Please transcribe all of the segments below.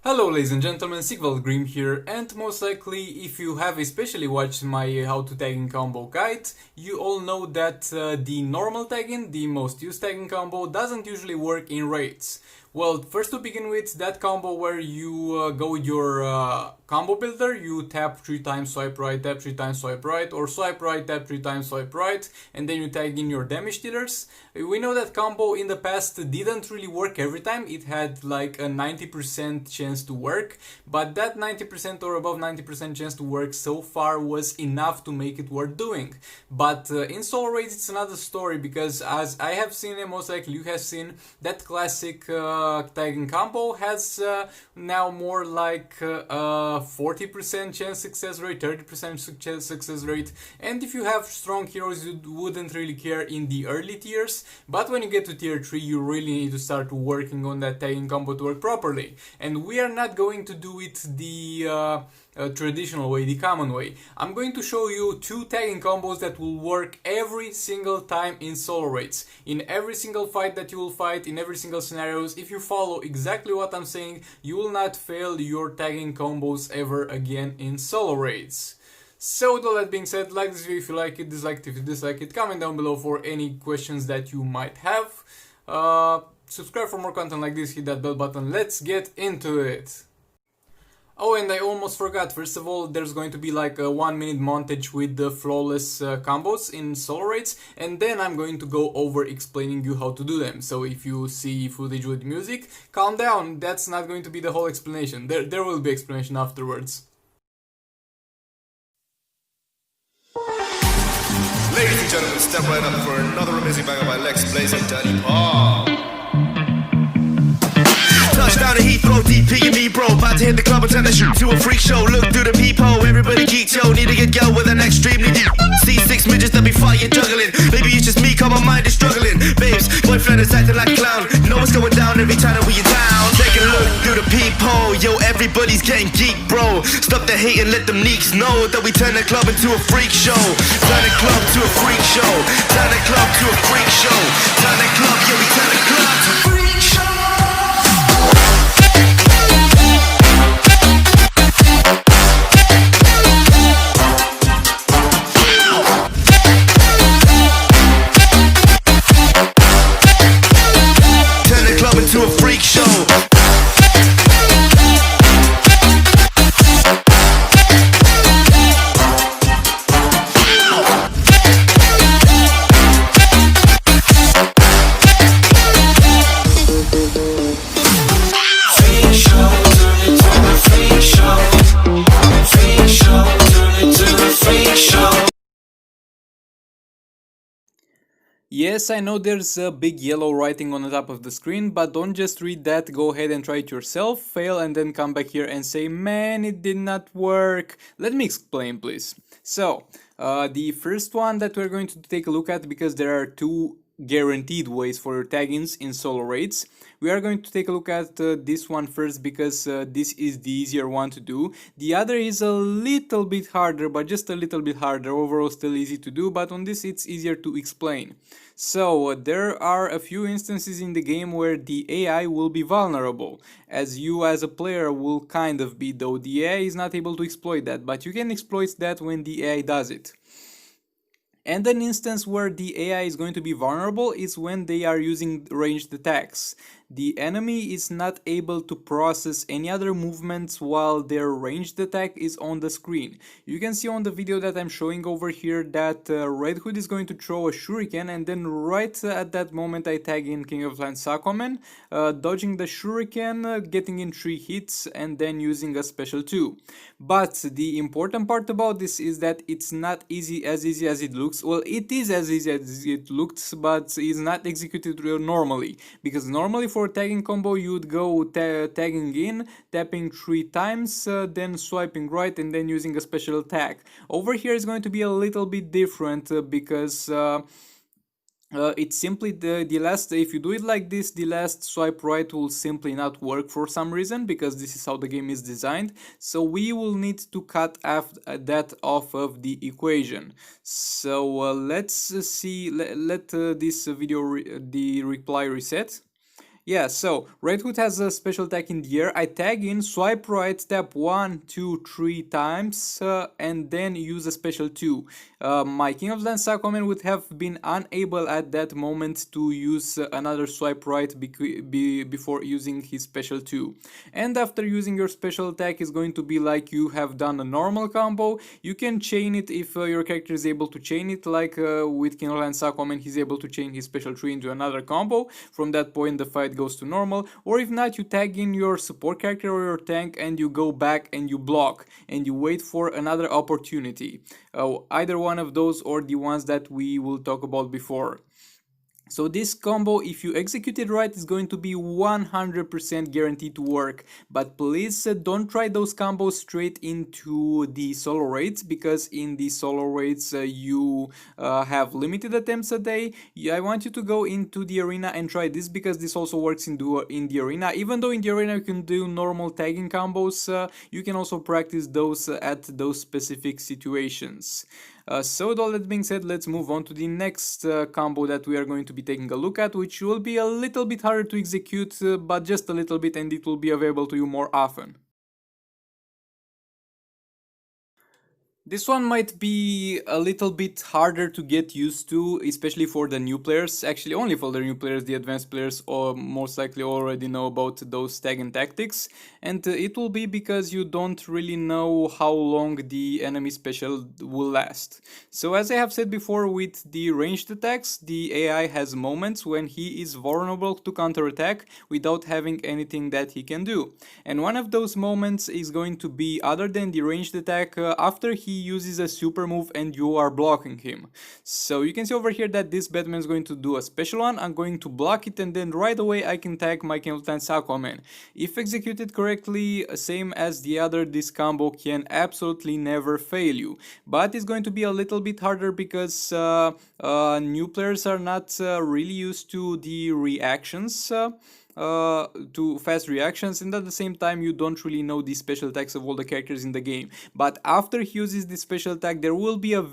Hello ladies and gentlemen, Sigvald here, and most likely if you have especially watched my how to tagging combo guide, you all know that the normal tagging, the most used tagging combo, doesn't usually work in raids. Well, first to begin with, that combo where you go with your combo builder, you tap 3 times swipe right, tap 3 times swipe right, or swipe right, tap 3 times swipe right, and then you tag in your damage dealers. We know that combo in the past didn't really work every time. It had like a 90% chance to work, but that 90% or above 90% chance to work so far was enough to make it worth doing. But in solo raids it's another story, because as I have seen, and most likely you have seen, that classic tagging combo has now more like 40% chance success rate, 30% success rate, and if you have strong heroes you wouldn't really care in the early tiers, but when you get to tier 3 you really need to start working on that tagging combo to work properly. And we are not going to do it the traditional way, the common way. I'm going to show you 2 tagging combos that will work every single time in solo raids. In every single fight that you will fight, in every single scenarios, if you follow exactly what I'm saying, you will not fail your tagging combos ever again in solo raids. So with all that being said, like this video if you like it, dislike it if you dislike it, comment down below for any questions that you might have. Subscribe for more content like this, hit that bell button, let's get into it. Oh, and I almost forgot, first of all, there's going to be like a 1-minute montage with the flawless combos in solo raids, and then I'm going to go over explaining you how to do them. So if you see footage with music, calm down, that's not going to be the whole explanation. There will be explanation afterwards. Ladies and gentlemen, step right up for another amazing banger by Lex Blaze and Danny Paul. Touchdown to Heathrow, DP and me, bro. About to hit the club and turn the shoot to a freak show. Look through the peephole, everybody geek, yo. Need to get girl with an extremely deep. See 6 midgets that be fighting, juggling. Maybe it's just me, cause my mind is struggling. Babes, boyfriend is acting like a clown. Know what's going down every time that we are down. Take a look through the peephole, yo. Everybody's getting geek, bro. Stop the hate and let them neeks know that we turn the club into a freak show. Turn the club to a freak show. Turn the club to a freak show. Turn the club, yeah, we turn the club to a freak show. To a freak show. Yes, I know there's a big yellow writing on the top of the screen, but don't just read that, go ahead and try it yourself, fail, and then come back here and say, man, it did not work. Let me explain, please. So, the first one that we're going to take a look at, because there are 2 guaranteed ways for your taggings in solo raids. We are going to take a look at this one first, because this is the easier one to do. The other is a little bit harder, but just a little bit harder. Overall still easy to do, but on this it's easier to explain. So there are a few instances in the game where the AI will be vulnerable, as you as a player will kind of be, though the AI is not able to exploit that, but you can exploit that when the AI does it. And an instance where the AI is going to be vulnerable is when they are using ranged attacks. The enemy is not able to process any other movements while their ranged attack is on the screen. You can see on the video that I'm showing over here that Red Hood is going to throw a shuriken, and then right at that moment I tag in King of Lands Aquaman, dodging the shuriken, getting in 3 hits, and then using a special 2. But the important part about this is that it's not as easy as it looks. Well, it is as easy as it looks, but it's not executed normally, because normally for tagging combo you would go tagging in, tapping 3 times, then swiping right, and then using a special attack. Over here is going to be a little bit different, because it's simply the last, if you do it like this, the last swipe right will simply not work for some reason, because this is how the game is designed. So we will need to cut that off of the equation. So let's see, let this video the reply reset. Yeah, so Red Hood has a special attack in the air. I tag in, swipe right, tap 1, 2, 3 times, and then use a special 2. My King of Lands Aquaman would have been unable at that moment to use another swipe right before using his special 2. And after using your special attack is going to be like you have done a normal combo. You can chain it if your character is able to chain it, like with King of Lands Aquaman, he's able to chain his special 3 into another combo. From that point the fight goes to normal, or if not, you tag in your support character or your tank and you go back and you block and you wait for another opportunity. Either one of those or the ones that we will talk about before. So this combo, if you execute it right, is going to be 100% guaranteed to work. But please don't try those combos straight into the solo raids, because in the solo raids you have limited attempts a day. I want you to go into the arena and try this, because this also works in the arena. Even though in the arena you can do normal tagging combos, you can also practice those at those specific situations. So with all that being said, let's move on to the next combo that we are going to be taking a look at, which will be a little bit harder to execute, but just a little bit, and it will be available to you more often. This one might be a little bit harder to get used to, especially for the new players. Actually, only for the new players. The advanced players most likely already know about those tag and tactics. And it will be because you don't really know how long the enemy special will last. So as I have said before, with the ranged attacks, the AI has moments when he is vulnerable to counterattack without having anything that he can do. And one of those moments is going to be, other than the ranged attack, after he uses a super move and you are blocking him. So you can see over here that this Batman is going to do a special one. I'm going to block it, and then right away I can tag my King of Lands Aquaman. If executed correctly, same as the other, this combo can absolutely never fail you. But it's going to be a little bit harder because new players are not really used to the reactions. To fast reactions, and at the same time you don't really know the special attacks of all the characters in the game. But after he uses this special attack, there will be a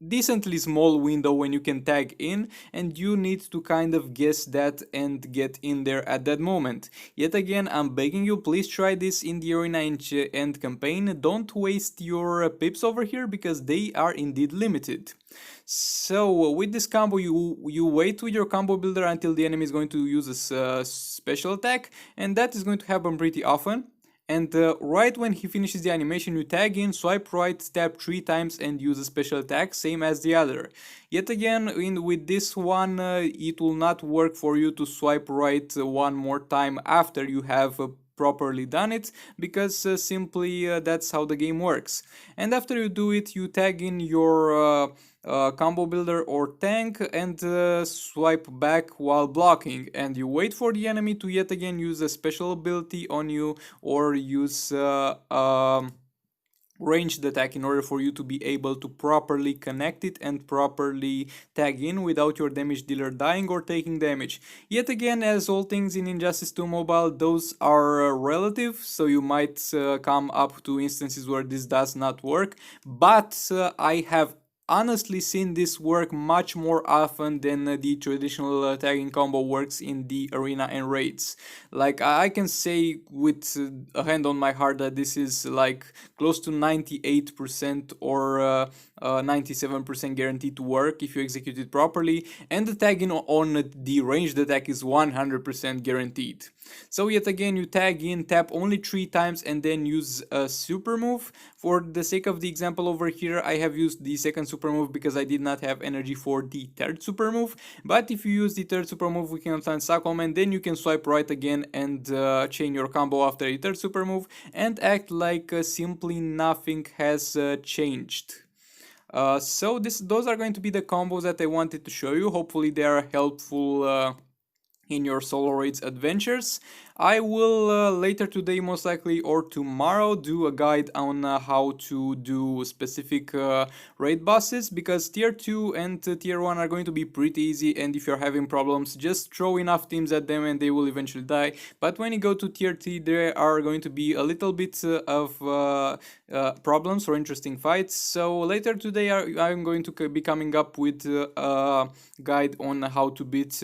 decently small window when you can tag in, and you need to kind of guess that and get in there at that moment. Yet again, I'm begging you, please try this in the arena and campaign. Don't waste your pips over here, because they are indeed limited. So with this combo, you wait with your combo builder until the enemy is going to use a special attack, and that is going to happen pretty often. And right when he finishes the animation, you tag in, swipe right, tap 3 times and use a special attack, same as the other. Yet again, with this one, it will not work for you to swipe right one more time after you have properly done it, because simply that's how the game works. And after you do it, you tag in your combo builder or tank and swipe back while blocking, and you wait for the enemy to yet again use a special ability on you or use ranged attack in order for you to be able to properly connect it and properly tag in without your damage dealer dying or taking damage. Yet again, as all things in Injustice 2 Mobile, those are relative, so you might come up to instances where this does not work, but I have honestly seen this work much more often than the traditional tagging combo works in the arena and raids. Like, I can say with a hand on my heart that this is like close to 98% or 97% guaranteed to work if you execute it properly, and the tagging on the ranged attack is 100% guaranteed. So yet again, you tag in, tap only 3 times and then use a super move. For the sake of the example over here, I have used the second super move because I did not have energy for the third super move. But if you use the third super move, we can find Aquaman, then you can swipe right again and chain your combo after the third super move and act like simply nothing has changed. So those are going to be the combos that I wanted to show you. Hopefully they are helpful in your solo raids adventures. I will later today, most likely, or tomorrow, do a guide on how to do specific raid bosses, because tier 2 and tier 1 are going to be pretty easy, and if you're having problems, just throw enough teams at them and they will eventually die. But when you go to tier 3, there are going to be a little bit of problems or interesting fights. So later today I'm going to be coming up with a guide on how to beat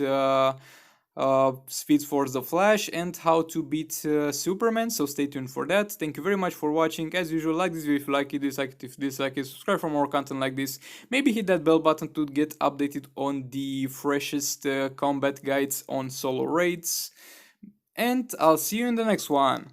Speed Force the Flash, and how to beat Superman, so stay tuned for that. Thank you very much for watching. As usual, like this video if you like it, dislike it if you dislike it, subscribe for more content like this. Maybe hit that bell button to get updated on the freshest combat guides on solo raids. And I'll see you in the next one.